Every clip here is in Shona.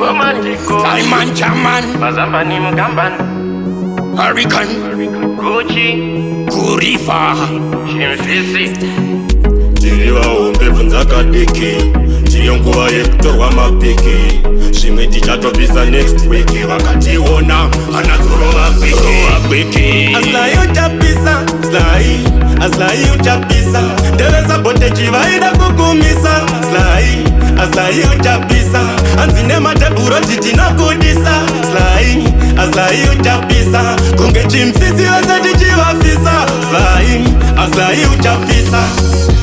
Simon Chaman, Mazambani Mugamban, Hurricane, Gucci, Kurifa, Shimfisi, Tiriwa umpepo nzakadiki chiyonguwa yekutorwa mapiki zvimwe tichatobvisa next week vakationa anazorova kwiki aslai uchapisa aslai uchapisa ndevesa botechi vaida kukumisa aslai uchapisa hanzi nematebhuro titinakudisa aslai uchapisa kunge chimfisi vese tichivafisa aslai uchapisa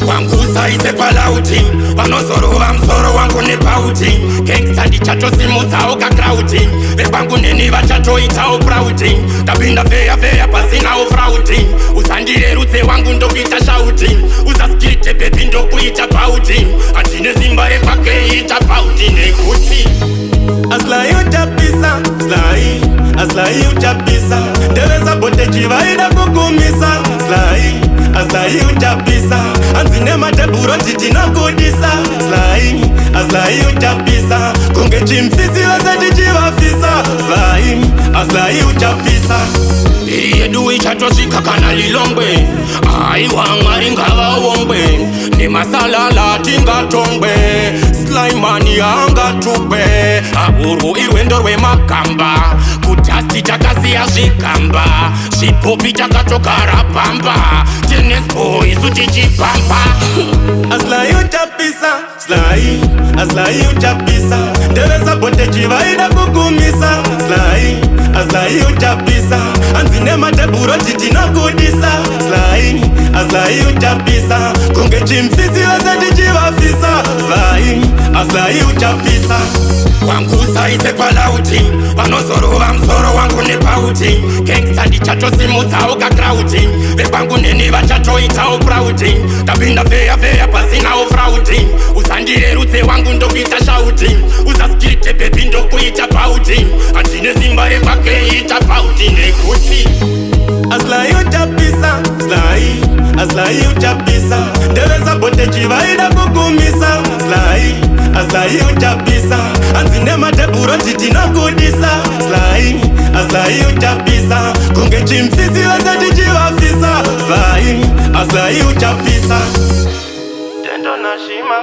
wangu usaise palauti vanozorova musoro wangu nepauti gangsta ndichatosimudzawo kakrauti vekwangu neni vachatoitawo prauti ndapinda veya pasinawo frauti usandirerutse wangu ndokuita shauti usaskirite bebi ndokuita pauti handine zimba rekwakeita pauti nekuti aslai uchapisa aslai uchapisa ndevesa botechi vaida kukumisa aslai uchapisa hanzi nematebhuro titinakudisa aslai uchapisa kunge chimfisi vese tichivafisa aslai uchapisa mbiri yedu ichatosvika kana lilongwe aiwa mwari ngavaongwe nemasalala tingatongwe slaimani angatukwe aurwu irwendo rwemagamba kudhasti takasiya zvigamba zvipopi takatogara pamba tenesbo isu tichipamba aslai uchapisa aslai uchapisa ndevesa botechi vaida kukumisa aslai uchapisa hanzi nematebhuro titinakudisa aslai uchapisa kunge chimfisi vese tichivafisa aslai uchapisa wangu usaise palauti vanozorova musoro wangu nepauti gangsta ndichatosimudzawo kakrauti vekwangu neni vachatoitawo prauti ndapinda veya pasinawo frauti usandirerutse wangu ndokuita shauti usaskirite bebi ndokuita pauti handine zimba rekwakeita pauti nekuti aslai uchapisa aslai uchapisa ndevesa botechi vaida kukumisa aslai uchapisa hanzi nematebhuro titinakudisa aslai uchapisa kunge chimfisi vese tichivafisa aslai uchapisa Tendo na shima,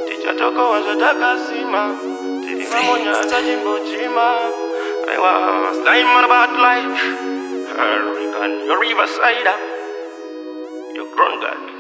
tichatokowa zvatakasima, tiri mamonya tachimbochima. Aiwa, slime about life. Hurricane, your riverside, your grown god.